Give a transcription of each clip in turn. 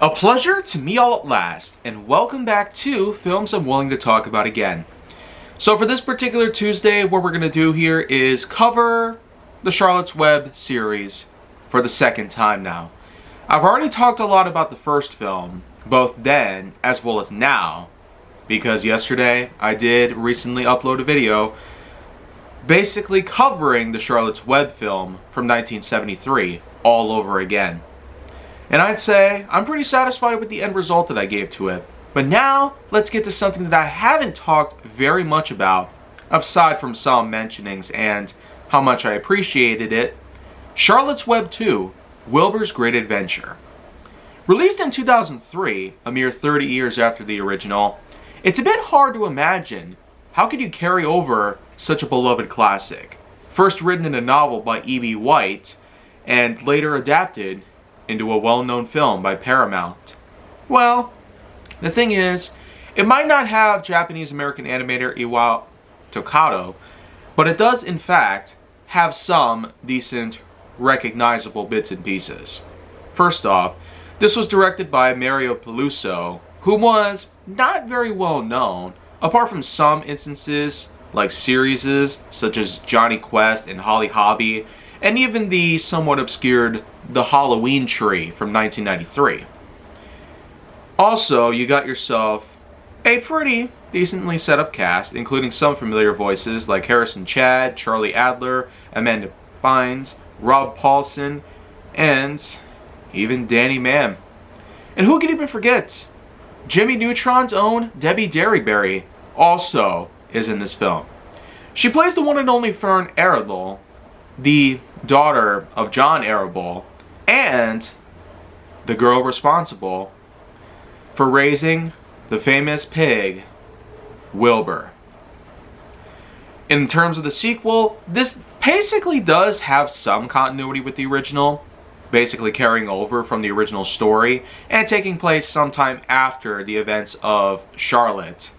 A pleasure to meet all at last, and welcome back to Films I'm Willing to Talk About Again. So for this particular Tuesday, what we're going to do here is cover the Charlotte's Web series for the second time now. I've already talked a lot about the first film, both then as well as now, because yesterday I did recently upload a video basically covering the Charlotte's Web film from 1973 all over again. And I'd say I'm pretty satisfied with the end result that I gave to it. But now, let's get to something that I haven't talked very much about, aside from some mentionings and how much I appreciated it. Charlotte's Web 2, Wilbur's Great Adventure. Released in 2003, a mere 30 years after the original, it's a bit hard to imagine how could you carry over such a beloved classic. First written in a novel by E.B. White, and later adapted into a well-known film by Paramount. Well, the thing is, it might not have Japanese-American animator Iwao Tokado, but it does in fact have some decent, recognizable bits and pieces. First off, this was directed by Mario Peluso, who was not very well known, apart from some instances like series such as Johnny Quest and Holly Hobbie, and even the somewhat obscured The Halloween Tree from 1993. Also, you got yourself a pretty decently set up cast, including some familiar voices like Harrison Chad, Charlie Adler, Amanda Bynes, Rob Paulsen, and even Danny Mann. And who could even forget? Jimmy Neutron's own Debbie Derryberry also is in this film. She plays the one and only Fern Arable, the daughter of John Arable, and the girl responsible for raising the famous pig, Wilbur. In terms of the sequel, this basically does have some continuity with the original, basically carrying over from the original story and taking place sometime after the events of Charlotte.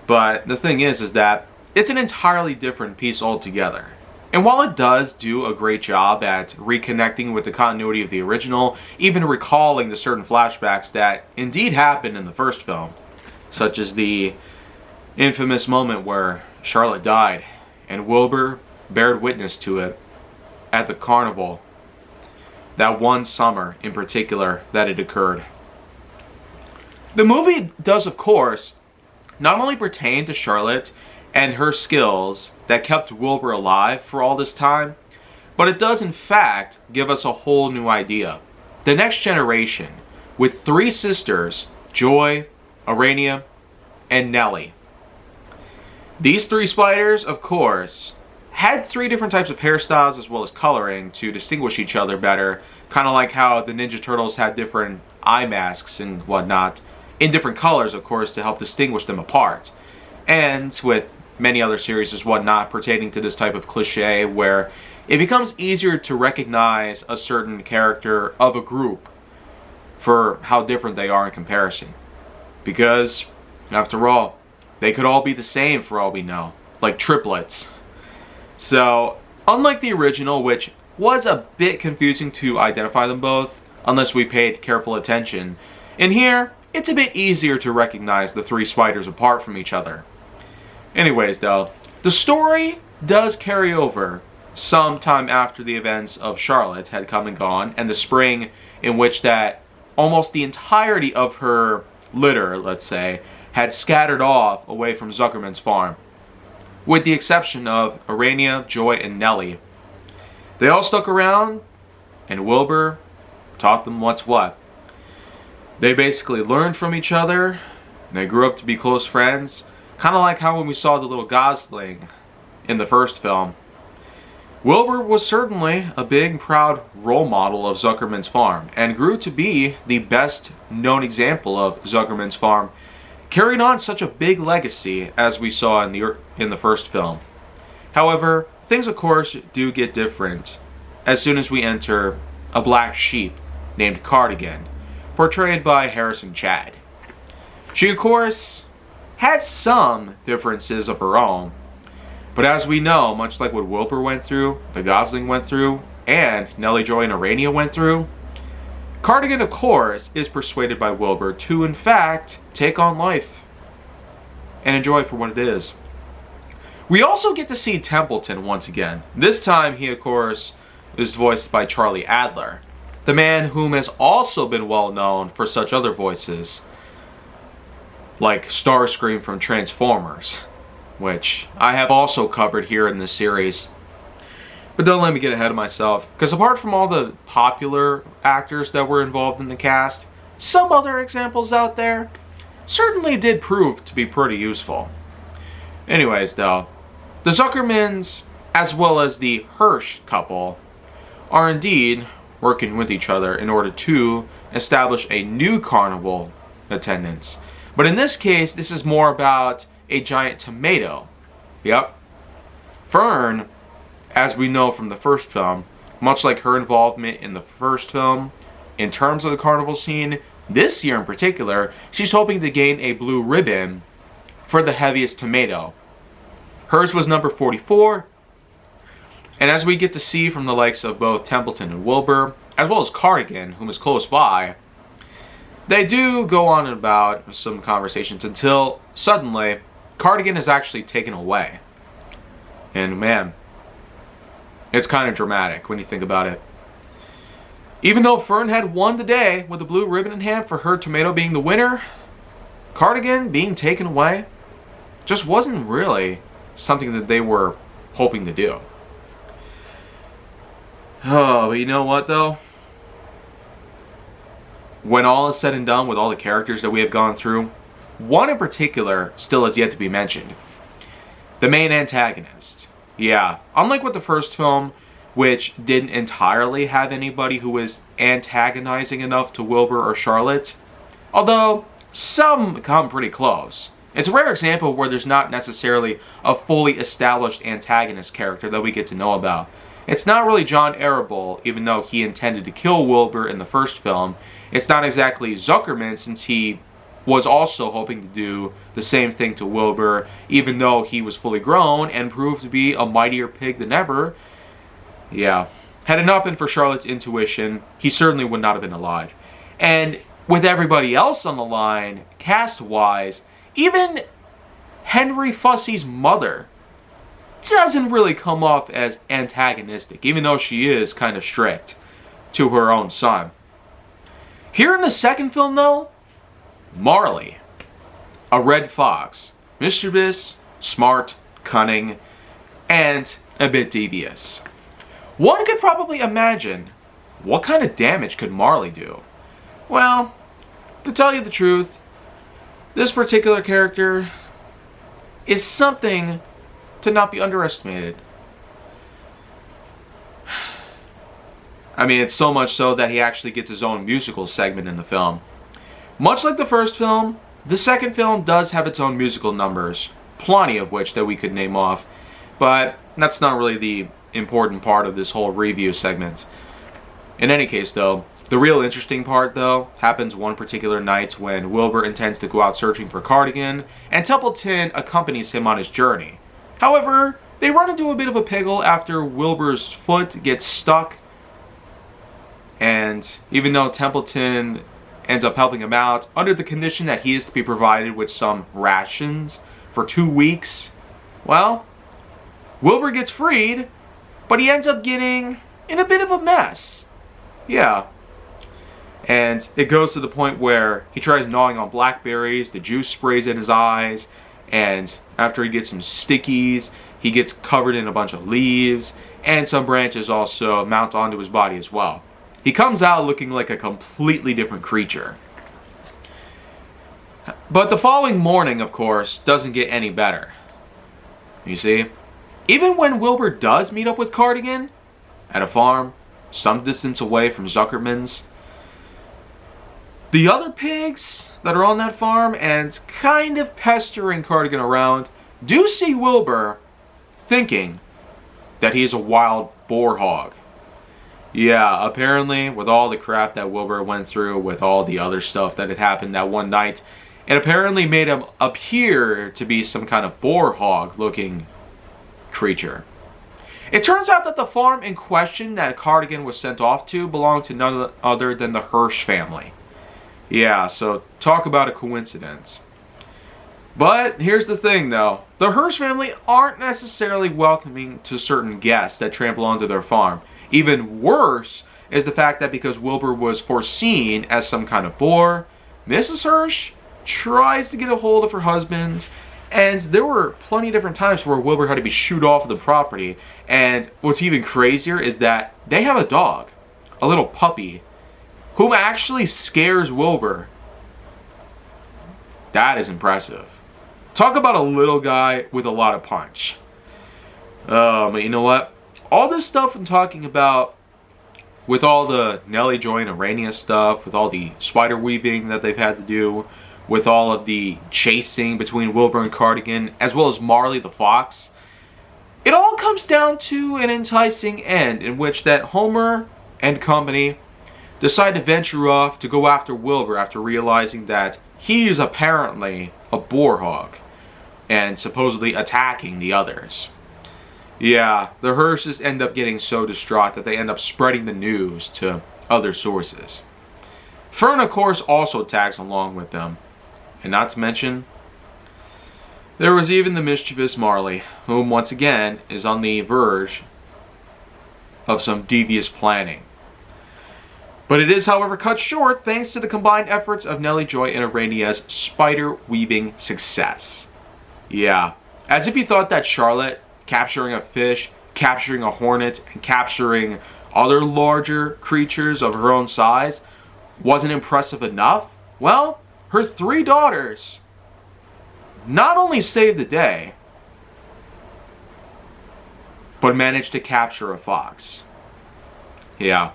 But the thing is that it's an entirely different piece altogether. And while it does do a great job at reconnecting with the continuity of the original, even recalling the certain flashbacks that indeed happened in the first film, such as the infamous moment where Charlotte died and Wilbur bared witness to it at the carnival, that one summer in particular that it occurred. The movie does, of course, not only pertain to Charlotte and her skills that kept Wilbur alive for all this time, but it does in fact give us a whole new idea. The next generation, with three sisters, Joy, Arania, and Nellie. These three spiders, of course, had three different types of hairstyles as well as coloring to distinguish each other better, kind of like how the Ninja Turtles had different eye masks and whatnot, in different colors, of course, to help distinguish them apart. And with many other series as whatnot pertaining to this type of cliche where it becomes easier to recognize a certain character of a group for how different they are in comparison. Because, after all, they could all be the same for all we know, like triplets. So, unlike the original, which was a bit confusing to identify them both, unless we paid careful attention, in here, it's a bit easier to recognize the three spiders apart from each other. Anyways though, the story does carry over sometime after the events of Charlotte had come and gone, and the spring in which that almost the entirety of her litter, let's say, had scattered off away from Zuckerman's farm. With the exception of Arania, Joy, and Nellie. They all stuck around, and Wilbur taught them what's what. They basically learned from each other, and they grew up to be close friends. Kind of like how when we saw the little Gosling in the first film. Wilbur was certainly a big, proud role model of Zuckerman's farm, and grew to be the best known example of Zuckerman's farm, carrying on such a big legacy as we saw in the first film. However, things of course do get different as soon as we enter a black sheep named Cardigan, portrayed by Harrison Chad. She of course had some differences of her own, but as we know, much like what Wilbur went through, the Gosling went through, and Nellie, Joy, and Arania went through, Cardigan, of course, is persuaded by Wilbur to, in fact, take on life and enjoy it for what it is. We also get to see Templeton once again. This time, he, of course, is voiced by Charlie Adler, the man whom has also been well known for such other voices, like Starscream from Transformers, which I have also covered here in this series. But don't let me get ahead of myself, because apart from all the popular actors that were involved in the cast, some other examples out there certainly did prove to be pretty useful. Anyways though, the Zuckermans, as well as the Hirsch couple, are indeed working with each other in order to establish a new carnival attendance. But in this case, this is more about a giant tomato. Yep. Fern, as we know from the first film, much like her involvement in the first film, in terms of the carnival scene, this year in particular, she's hoping to gain a blue ribbon for the heaviest tomato. Hers was number 44, and as we get to see from the likes of both Templeton and Wilbur, as well as Cardigan, whom is close by, they do go on about some conversations until suddenly Cardigan is actually taken away. And man, it's kind of dramatic when you think about it. Even though Fern had won the day with a blue ribbon in hand for her tomato being the winner, Cardigan being taken away just wasn't really something that they were hoping to do. Oh, but you know what though? When all is said and done with all the characters that we have gone through, one in particular still has yet to be mentioned. The main antagonist. Yeah, unlike with the first film, which didn't entirely have anybody who was antagonizing enough to Wilbur or Charlotte, although some come pretty close. It's a rare example where there's not necessarily a fully established antagonist character that we get to know about. It's not really John Arable, even though he intended to kill Wilbur in the first film. It's not exactly Zuckerman, since he was also hoping to do the same thing to Wilbur, even though he was fully grown and proved to be a mightier pig than ever. Yeah, had it not been for Charlotte's intuition, he certainly would not have been alive. And with everybody else on the line, cast-wise, even Henry Fussy's mother doesn't really come off as antagonistic, even though she is kind of strict to her own son. Here in the second film, though, Marley, a red fox, mischievous, smart, cunning, and a bit devious. One could probably imagine, what kind of damage could Marley do? Well, to tell you the truth, this particular character is something to not be underestimated. I mean, it's so much so that he actually gets his own musical segment in the film. Much like the first film, the second film does have its own musical numbers, plenty of which that we could name off, but that's not really the important part of this whole review segment. In any case though, the real interesting part though happens one particular night when Wilbur intends to go out searching for Cardigan, and Templeton accompanies him on his journey. However, they run into a bit of a pickle after Wilbur's foot gets stuck, and even though Templeton ends up helping him out under the condition that he is to be provided with some rations for 2 weeks, well, Wilbur gets freed, but he ends up getting in a bit of a mess. Yeah. And it goes to the point where he tries gnawing on blackberries, the juice sprays in his eyes, and after he gets some stickies, he gets covered in a bunch of leaves, and some branches also mount onto his body as well. He comes out looking like a completely different creature. But the following morning, of course, doesn't get any better. You see, even when Wilbur does meet up with Cardigan at a farm some distance away from Zuckerman's, the other pigs that are on that farm and kind of pestering Cardigan around do see Wilbur thinking that he is a wild boar hog. Yeah, apparently with all the crap that Wilbur went through with all the other stuff that had happened that one night, it apparently made him appear to be some kind of boar hog looking creature. It turns out that the farm in question that Cardigan was sent off to belonged to none other than the Hirsch family. Yeah, so talk about a coincidence. But here's the thing though, the Hirsch family aren't necessarily welcoming to certain guests that trample onto their farm. Even worse is the fact that because Wilbur was foreseen as some kind of bore, Mrs. Hirsch tries to get a hold of her husband, and there were plenty of different times where Wilbur had to be shooed off of the property. And what's even crazier is that they have a dog, a little puppy, whom actually scares Wilbur. That is impressive. Talk about a little guy with a lot of punch. But you know what? All this stuff I'm talking about, with all the Nellie Joy and Arania stuff, with all the spider weaving that they've had to do, with all of the chasing between Wilbur and Cardigan, as well as Marley the fox, it all comes down to an enticing end in which that Homer and company decide to venture off to go after Wilbur after realizing that he is apparently a boar hog and supposedly attacking the others. Yeah, the Hirsches end up getting so distraught that they end up spreading the news to other sources. Fern, of course, also tags along with them. And not to mention, there was even the mischievous Marley, whom once again is on the verge of some devious planning. But it is, however, cut short thanks to the combined efforts of Nellie Joy and Arania's spider weaving success. Yeah, as if you thought that Charlotte capturing a fish, capturing a hornet, and capturing other larger creatures of her own size wasn't impressive enough, well, her 3 daughters not only saved the day, but managed to capture a fox. Yeah.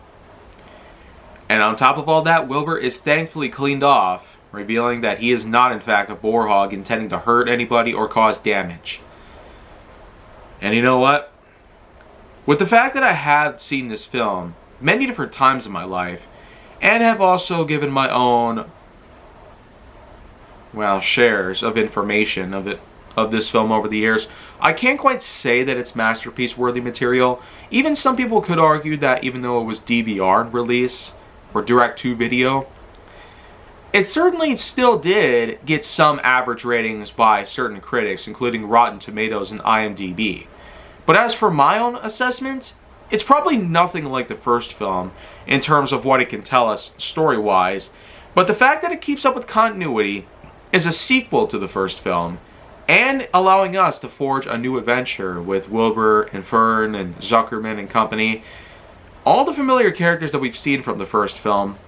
And on top of all that, Wilbur is thankfully cleaned off, revealing that he is not in fact a boar hog intending to hurt anybody or cause damage. And you know what? With the fact that I have seen this film many different times in my life, and have also given my own, well, shares of information of this film over the years, I can't quite say that it's masterpiece worthy material. Even some people could argue that even though it was DVR release or direct to video, it certainly still did get some average ratings by certain critics, including Rotten Tomatoes and IMDb. But as for my own assessment, it's probably nothing like the first film in terms of what it can tell us story-wise, but the fact that it keeps up with continuity is a sequel to the first film, and allowing us to forge a new adventure with Wilbur and Fern and Zuckerman and company, all the familiar characters that we've seen from the first film,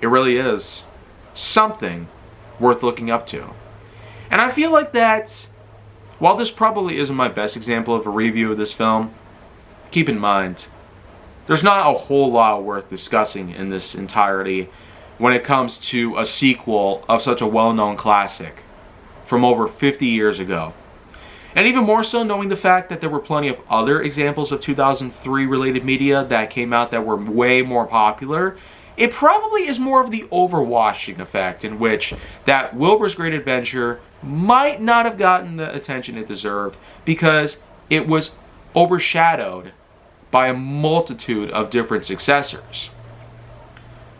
it really is something worth looking up to. And I feel like that, while this probably isn't my best example of a review of this film, keep in mind, there's not a whole lot worth discussing in this entirety when it comes to a sequel of such a well-known classic from over 50 years ago. And even more so knowing the fact that there were plenty of other examples of 2003 related media that came out that were way more popular, it probably is more of the overwashing effect in which that Wilbur's Great Adventure might not have gotten the attention it deserved because it was overshadowed by a multitude of different successors.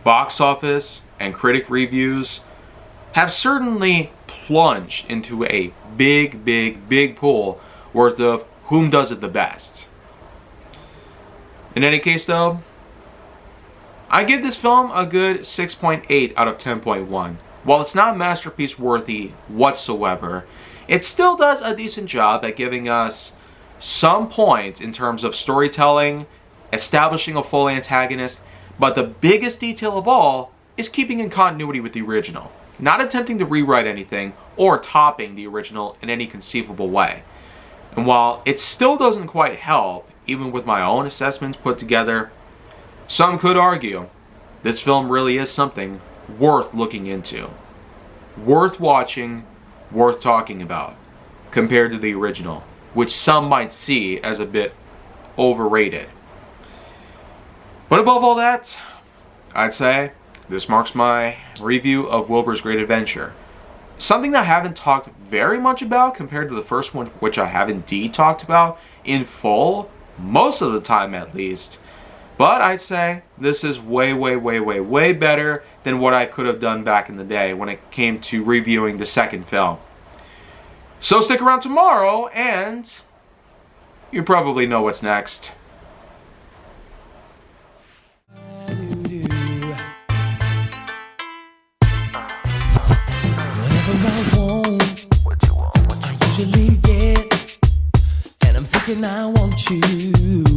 Box office and critic reviews have certainly plunged into a big pool worth of whom does it the best. In any case though, I give this film a good 6.8 out of 10.1. While it's not masterpiece worthy whatsoever, it still does a decent job at giving us some points in terms of storytelling, establishing a full antagonist, but the biggest detail of all is keeping in continuity with the original, not attempting to rewrite anything or topping the original in any conceivable way. And while it still doesn't quite help, even with my own assessments put together, some could argue this film really is something worth looking into, worth watching, worth talking about, compared to the original, which some might see as a bit overrated. But above all that, I'd say this marks my review of Wilbur's Great Adventure. Something that I haven't talked very much about compared to the first one, which I have indeed talked about in full most of the time at least. But I'd say this is way, way, way, way, way better than what I could have done back in the day when it came to reviewing the second film. So stick around tomorrow, and you probably know what's next. Whatever I want, I usually get, and I'm thinking I want you.